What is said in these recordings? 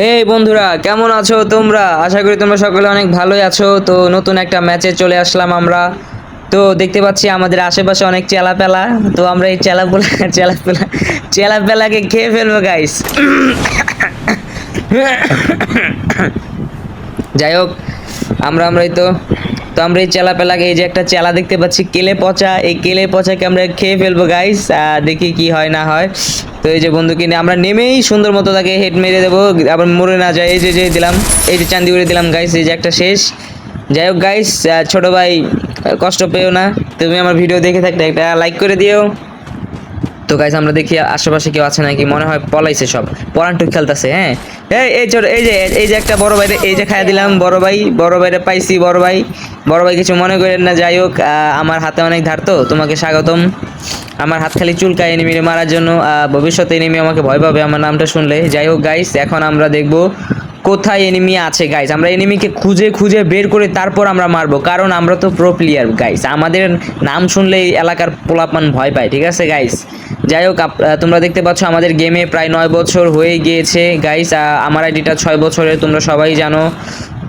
এই বন্ধুরা, কেমন আছো তোমরা? আশা করি তোমরা সকলে অনেক ভালোই আছো। তো নতুন একটা ম্যাচে চলে আসলাম আমরা। তো দেখতে পাচ্ছি আমাদের আশেপাশে অনেক চেলাপেলা। তো আমরা এই চেলাপেলা চেলাপেলা চেলাপেলাকে খেয়ে ফেলবো গাইস। যাই হোক, আমরাই তো। তো আমরা এই চেলাপেলাকে, এই যে একটা চেলা দেখতে পাচ্ছি কেলে পচা, এই কেলে পচাকে আমরা খেয়ে ফেলবো গাইস। দেখি কি হয় না হয়। তো এই যে বন্ধুকে নিয়ে আমরা নেমেই সুন্দর মতো তাকে হেড মেরে দেবো, আবার মরে না যায়। এই যে দিলাম, এই যে চান্দি উড়ে দিলাম গাইস, এই যে একটা শেষ। যাই হোক গাইস, ছোট ভাই কষ্ট পেও না, তুমি আমার ভিডিও দেখে থাকলে একটা লাইক করে দিও। তো গাইস আমরা দেখি আশেপাশে কেউ আছে নাকি, মনে হয় পলাইছে সব, পলান্টুক খেলতেছে। হ্যাঁ, এই ছোট, এই যে একটা বড় ভাই, এই যে খাইয়া দিলাম বড় ভাইরে পাইছি। বড় ভাই কিছু মনে করেন না। যাই হোক, আমার হাতে অনেক ধার, তো তোমাকে স্বাগতম। আমার হাত খালি চুলকায় এনিমিরে মারার জন্য। ভবিষ্যতে এনিমি আমাকে ভয় পাবে আমার নামটা শুনলে। যাই হোক গাইস, এখন আমরা দেখব কোথায় এনিমি আছে গাইস। আমরা এনিমিকে খুঁজে খুঁজে বের করে তারপর আমরা মারবো, কারণ আমরা তো প্রো প্লেয়ার গাইস। আমাদের নাম শুনলেই এলাকার পোলাপান ভয় পায়, ঠিক আছে গাইস। যাই হোক, তোমরা দেখতে পাচ্ছ আমাদের গেমে প্রায় 9 বছর হয়ে গিয়েছে গাইস। আমার আইডিটা 6 বছরের, তোমরা সবাই জানো।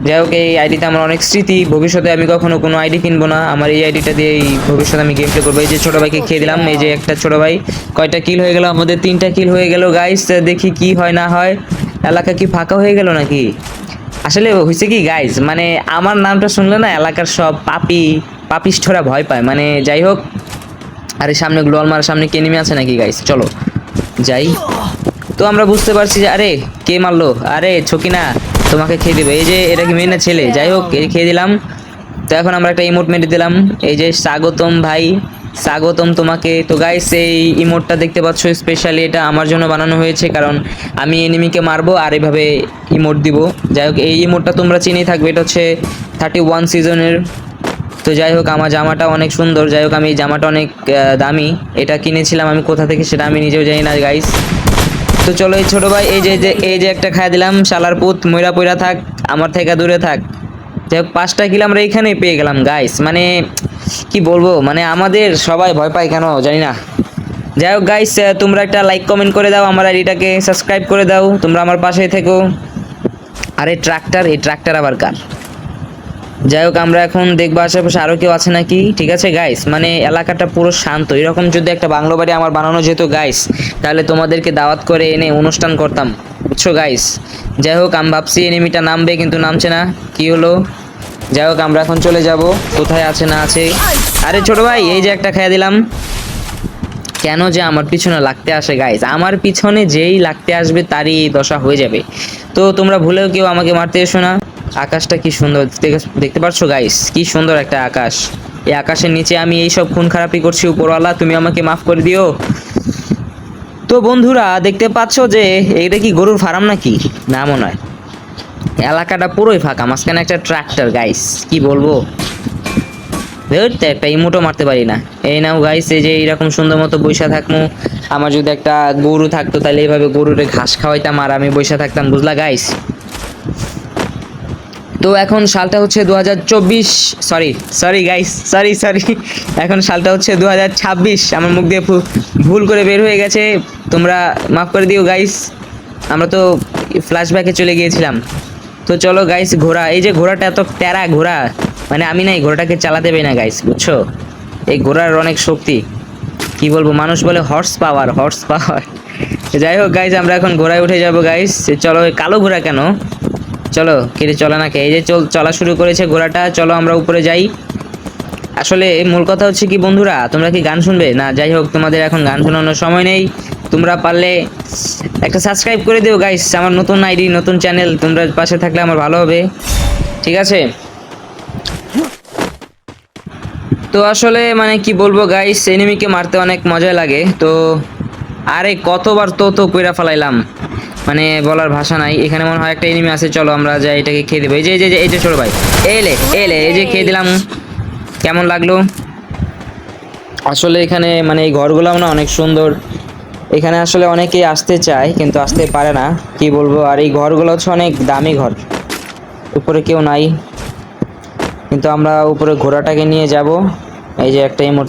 যাই হোক, এই আইডিতে আমার অনেক স্মৃতি। ভবিষ্যতে আমি কখনো কোনো আইডি কিনবো না, আমার এই আইডিটা দিয়েই ভবিষ্যতে আমি গেম প্লে করবো। এই যে ছোটো ভাইকে খেয়ে দিলাম, এই যে একটা ছোটো ভাই। কয়টা কিল হয়ে গেল আমাদের? 3টা কিল হয়ে গেল গাইস। দেখি কি হয় না হয়। এলাকা কি ফাঁকা হয়ে গেল নাকি? আসলে হয়েছে কি গাইস, মানে আমার নামটা শুনলে না এলাকার সব পাপিষ্ঠরা ভয় পায়। মানে যাই হোক, আরে সামনে গ্লোয়াল মারার সামনে কে নেমে আছে নাকি গাইস? চলো যাই। তো আমরা বুঝতে পারছি যে আরে কে মারলো, আরে ছকিনা তোমাকে খেয়ে দেবে। এই যে এটা কি মেয়ে না ছেলে? যাই হোক, এই খেয়ে দিলাম। তো এখন আমরা একটা ইমোট মেরে দিলাম, এই যে স্বাগতম ভাই, স্বাগতম তোমাকে। তো গাইস, এই ইমোটটা দেখতে পাচ্ছ, স্পেশালি এটা আমার জন্য বানানো হয়েছে, কারণ আমি এনিমিকে মারবো আর এভাবে ইমোট দিব। যাই হোক, এই ইমোটটা তোমরা চিনেই থাকবে, এটা হচ্ছে 31 সিজনের। তো যাই হোক, আমার জামাটা অনেক সুন্দর। যাই হোক, আমি এই জামাটা অনেক দামি। এটা কিনেছিলাম আমি কোথা থেকে সেটা আমি নিজেও জানি না গাইস। তো চলো এই ছোট ভাই, এই যে একটা খাই দিলাম, শালার পুত ময়রা পয়রা থাক, আমার থেকে দূরে থাক। যাই হোক, 5টা কিল আমরা এইখানেই পেয়ে গেলাম গাইস। মানে কি বলবো, মানে আমাদের সবাই ভয় পায় কেন জানি না। যাই হোক গাইস, তোমরা একটা লাইক কমেন্ট করে দাও, আমার আইডিটাকে সাবস্ক্রাইব করে দাও, তোমরা আমার পাশেই থেকো। আরে ট্রাক্টর, এই ট্রাক্টর আবার কার? যাই হোক, আমরা এখন দেখবো আশেপাশে আরও কেউ আছে নাকি। ঠিক আছে গাইস, মানে এলাকাটা পুরো শান্ত। এরকম যদি একটা বাংলো বাড়ি আমার বানানো যেত গাইস, তাহলে তোমাদেরকে দাওয়াত করে এনে অনুষ্ঠান করতাম, বুঝছো গাইস। যাই হোক, আমি ভাবছি এনিমিটা নামবে, কিন্তু নামছে না, কি হলো? যাই হোক, আমরা এখন চলে যাব, কোথায় আছে না আছে। আরে ছোট ভাই, এই যে একটা খেয়ে দিলাম। কেন যে আমার পিছনে লাগতে আসে গাইস, আমার পিছনে যেই লাগতে আসবে তারই এই দশা হয়ে যাবে। তো তোমরা ভুলেও কেউ আমাকে মারতে এসো না। আকাশটা কি সুন্দর দেখতে পাচ্ছ গাইস, কি সুন্দর একটা আকাশ। এই আকাশের নিচে আমি এইসব খুন খারাপি করছি, উপরওয়ালা তুমি আমাকে মাফ করে দিও। তো বন্ধুরা দেখতে পাচ্ছ যে এটা কি গরুর ফার্ম নাকি? না মনে হয়। এলাকাটা পুরোই ফাঁকা, মাঝখানে একটা ট্রাক্টর গাইস, কি বলবো। ধরতে একটা ইমোটও মারতে পারি না। এই নাও গাইস, এই যে এইরকম সুন্দর মতো বৈশা থাকবো। আমার যদি একটা গরু থাকতো তাহলে এইভাবে গরুরে ঘাস খাওয়াইতাম আর আমি বৈশা থাকতাম, বুঝলা গাইস। তো এখন সালটা হচ্ছে 2024, সরি গাইস, সরি। এখন সালটা হচ্ছে 2026, আমার মুখ দিয়ে ভুল করে বের হয়ে গেছে, তোমরা মাফ করে দিও গাইস। আমরা তো ফ্ল্যাশব্যাকে চলে গিয়েছিলাম। তো চলো গাইস, ঘোড়া, এই যে ঘোড়াটা এত প্যারা ঘোড়া, মানে আমি না এই ঘোড়াটাকে চালাতে পারি না গাইস, বুঝছো। এই ঘোড়ার অনেক শক্তি, কি বলবো, মানুষ বলে হর্স পাওয়ার। যাই হোক গাইস, আমরা এখন ঘোড়ায় উঠে যাবো গাইস। চলো, কালো ঘোড়া কেন? চলো কেটে চলে না কে, এই যে চলা শুরু করেছে ঘোড়াটা। চলো আমরা উপরে যাই। আসলে মূল কথা হচ্ছে কি বন্ধুরা, তোমরা কি গান শুনবে না? যাই হোক, তোমাদের এখন গান শোনানোর সময় নেই। তোমরা পারলে একটা সাবস্ক্রাইব করে দিও গাইস, আমার নতুন আইডি, নতুন চ্যানেল, তোমরা পাশে থাকলে আমার ভালো হবে, ঠিক আছে। তো আসলে মানে কি বলবো গাইস, এনিমিকে মারতে অনেক মজা লাগে। তো আরে কতবার তো কইরা ফেলাইলাম, মানে বলার ভাষা নাই। এখানে মনে হয় একটা এনিমি আছে, চলো আমরা যাই, এটাকে খেয়ে দেবো। এই যে ছোট ভাই, এলে এই যে খেয়ে দিলাম। কেমন লাগলো? আসলে এখানে মানে এই ঘরগুলাও না অনেক সুন্দর। এখানে আসলে অনেকেই আসতে চায় কিন্তু আসতে পারে না, কি বলবো। আর এই ঘরগুলো হচ্ছে অনেক দামি ঘর। উপরে কেউ নাই, কিন্তু আমরা উপরে ঘোড়াটাকে নিয়ে যাব। এই যে একটা ইমোট,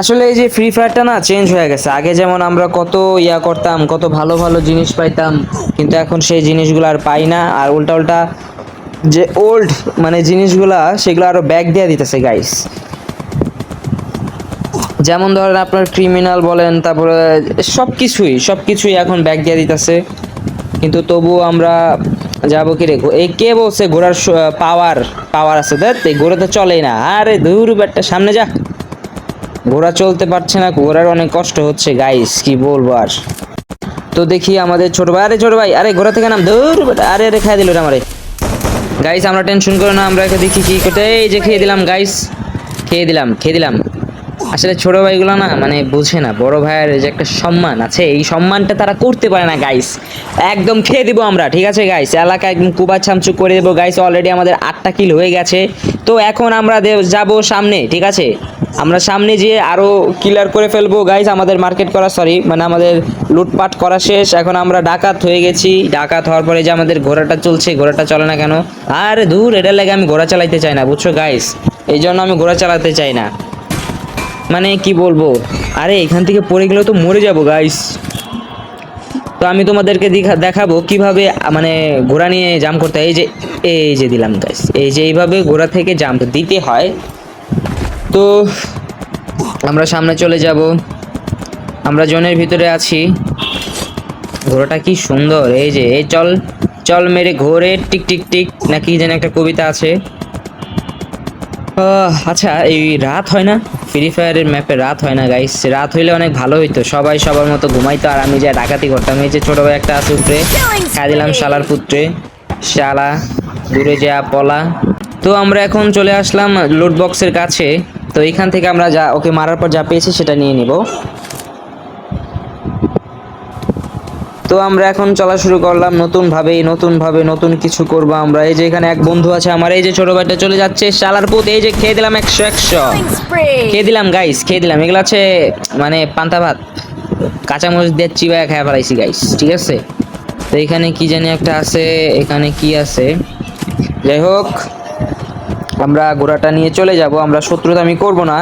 আসলে এই যে ফ্রি ফায়ারটা না চেঞ্জ হয়ে গেছে। আগে যেমন আমরা কত ইয়া করতাম, কত ভালো ভালো জিনিস পাইতাম, কিন্তু এখন সেই জিনিসগুলো আর পাই না। আর উল্টা উল্টা যে ওল্ড মানে জিনিসগুলা সেগুলো আরো ব্যাক দিয়ে দিতেছে গাইস। যেমন ধরেন আপনার ক্রিমিনাল বলেন, তারপরে সব কিছুই এখন ব্যাক দিয়ে দিতেছে। কিন্তু তবুও আমরা যাবো কি রে, এই কে বলছে ঘোড়ার পাওয়ার পাওয়ার আছে? দেখ এই ঘোড়া তো চলেই না। আরে দূর ব্যাটটা, সামনে যা। ঘোড়া চলতে পারছে না, ঘোড়ার অনেক কষ্ট হচ্ছে গাইস, কি বলবো আর। তো দেখি আমাদের ছোট ভাই, আরে ছোট ভাই, আরে ঘোড়া থেকে নাম, দূর বেটা, আরে আরে খাই দিল রে আমারে। গাইস আমরা টেনশন করো না, আমরা দেখি কি করতে, এই যে খেয়ে দিলাম গাইস, খেয়ে দিলাম। আসলে ছোট ভাইগুলো না মানে বুঝে না বড় ভাইয়ের যে একটা সম্মান আছে, এই সম্মানটা তারা করতে পারে না গাইস। একদম খেয়ে দিব আমরা, ঠিক আছে গাইস, এলাকা একদম কুবা ছামচুক করে দেবো গাইস। অলরেডি আমাদের 8টা কিল হয়ে গেছে। তো এখন আমরা যাব সামনে, ঠিক আছে, আমরা সামনে যেয়ে আরো কিলার করে ফেলবো গাইস। আমাদের মার্কেট করা সরি মানে আমাদের লুটপাট করা শেষ। এখন আমরা ডাকাত হয়ে গেছি। ডাকাত হওয়ার পরে যে আমাদের ঘোড়াটা চলছে, ঘোড়াটা চলে না কেন? আরে দূর, এটা লাগে আমি ঘোড়া চালাইতে চাই না, বুঝছো গাইস, এই জন্য আমি ঘোড়া চালাতে চাই না। মানে কি বলবো, আরে এখান থেকে পড়ে গেলেও তো মরে যাবো গাইস। তো আমি তোমাদেরকে দেখাবো কিভাবে মানে ঘোড়া নিয়ে জাম্প করতে হয়। এই যে দিলাম গাইস, এই যে এইভাবে ঘোড়া থেকে জাম্প দিতে হয়। তো আমরা সামনে চলে যাব, আমরা জোনের ভিতরে আছি। ঘোড়াটা কি সুন্দর, এই যে এই চল চল মেরে ঘোরে টিক টিক টিক নাকি যেন একটা কবিতা আছে। আচ্ছা এই রাত হয় না ফ্রি ফায়ারের ম্যাপে? রাত হয় না গাইস? রাত হইলে অনেক ভালো হইতো, সবাই সবার মতো ঘুমাইতো আর আমি যা ডাকাতি করতাম। এই যে ছোট ভাই একটা আছে উপরে, খাই দিলাম শালার পুত্রে, শালা দূরে যা পলা। তো আমরা এখন চলে আসলাম লুট বক্সের কাছে। তো এখান থেকে আমরা যা ওকে মারার পর যা পেয়েছি সেটা নিয়ে নিব। তো আমরা এখন চলা শুরু করলাম নতুন ভাবে নতুন কিছু করব আমরা। এই যে এখানে এক বন্ধু আছে আমার, এই যে ছোট ভাইটা চলে যাচ্ছে শালার পুত। এই যে খেয়ে দিলাম 100 খেয়ে দিলাম গাইস, খেয়ে দিলাম। এগুলো আছে মানে পান্তা ভাত কাঁচামরিচ দিয়ে চিবায় খেয়ে ফেলাইছি গাইস, ঠিক আছে। তো এখানে কি জানি একটা আছে, এখানে কি আছে, যাই হোক আমরা ঘোড়াটা নিয়ে চলে যাব। আমরা শত্রুতা আমি করব না,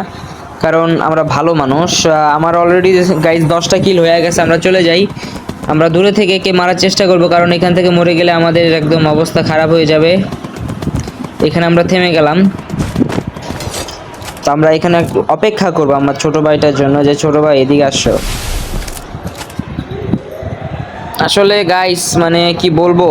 কারণ আমরা ভালো মানুষ। আমার অলরেডি গাইস 10টা কিল হয়ে গেছে। আমরা চলে যাই, আমরা দূরে থেকে কে মারার চেষ্টা করব, কারণ এখান থেকে মরে গেলে আমাদের একদম অবস্থা খারাপ হয়ে যাবে। এখানে আমরা থেমে গেলাম। তো আমরা এখানে একটু অপেক্ষা করব আমার ছোট ভাইটার জন্য, যে ছোট ভাই এদিকে আসো। আসলে গাইস মানে কি বলবো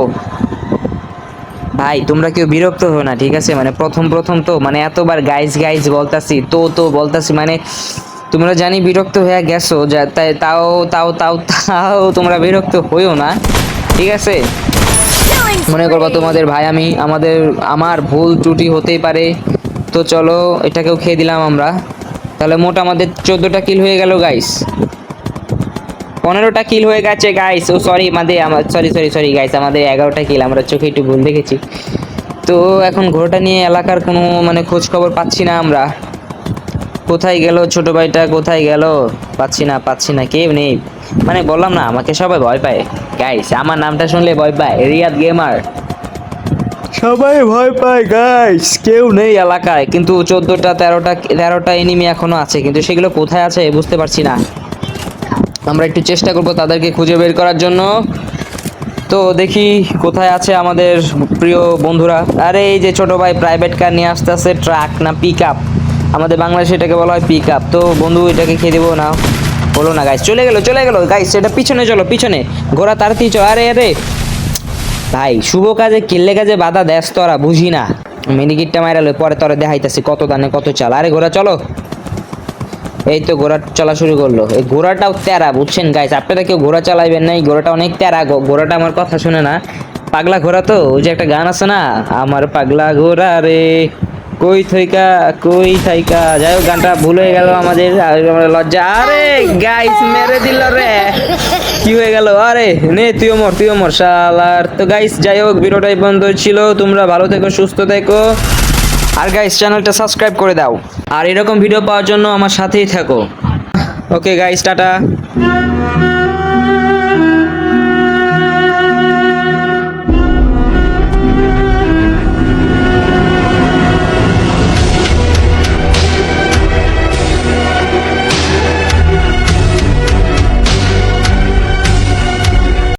ভাই, তোমরা কেউ বিরক্ত হো না, ঠিক আছে। মানে প্রথম তো মানে এতবার গাইস গাইস বলতাছি, তো বলতাছি, মানে তোমরা জানি বিরক্ত হয়ে গেছো, যা তাই তাও তোমরা বিরক্ত হইও না, ঠিক আছে। মনে করবা তোমাদের ভাই আমি, আমার ভুল ত্রুটি হতেই পারে। তো চলো এটাকেও খেয়ে দিলাম আমরা। তাহলে মোট আমাদের 14টা কিল হয়ে গেল গাইস, 15টা কিল হয়ে গেছে গাইস। ও সরি সরি গাইস, আমাদের 11টা কিল, আমরা চোখে একটু ভুল দেখেছি। তো এখন ঘোড়াটা নিয়ে এলাকার কোনো মানে খোঁজ খবর পাচ্ছি না আমরা। কোথায় গেল ছোট ভাইটা, কোথায় গেল? পাচ্ছি না, কেউ নেই। মানে বললাম না, আমাকে সবাই ভয় পায় গাইস, আমার নামটা শুনলে ভয় পায়, রিয়াদ গেমার, সবাই ভয় পায় গাইস, কেউ নেই এলাকায়। কিন্তু 13টা এনিমি এখনো আছে, কিন্তু সেগুলো কোথায় আছে বুঝতে পারছি না। আমরা একটু চেষ্টা করব তাদেরকে খুঁজে বের করার জন্য। তো দেখি কোথায় আছে আমাদের প্রিয় বন্ধুরা। আরে এই যে ছোট ভাই প্রাইভেট কার নিয়ে আসতেছে, ট্রাক না পিক আপ, আমাদের বাংলাদেশে এটাকে বলা হয় পিক আপ। তো বন্ধু এটাকে খেয়ে দেবো না, বলো না গাইস, চলে গেল গাইস। এটা পিছনে চলো, পিছনে ঘোড়া তাড়াতাড়ি চলো। আরে ভাই, শুভ কাজে কিল্লে কাজে বাধা দেস তোরা, বুঝি না। মিনিকিটটা মাইরালো, পরে তোরা দেখাইতেছি কত দানে কত চাল। আরে ঘোড়া চলো, এই তো ঘোড়া চলা শুরু করলো। এই ঘোড়াটাও তেরা, বুঝছেন গাইস, আপনারা কেউ ঘোড়া চালাইবেন না, এই ঘোড়াটা অনেক তেরা। ঘোড়াটা আমার কথা শুনে না, পাগলা ঘোড়া। তো ওই যে একটা গান আছে না, আমার পাগলা ঘোড়া রে কই থাইকা, যাই হোক গানটা ভুল হয়ে গেল আমাদের, লজ্জা। আরে গাইস মেরে দিল রে, কি হয়ে গেল? আরে নে তুইও মর শালার। তো গাইস যাই হোক ভিডিওটাই বন্ধ ছিল, তোমরা ভালো থেকো, সুস্থ থেকো, আর গাইস চ্যানেলটা সাবস্ক্রাইব করে দাও, আর এরকম ভিডিও পাওয়ার জন্য আমার সাথেই থাকো। Okay guys, tata.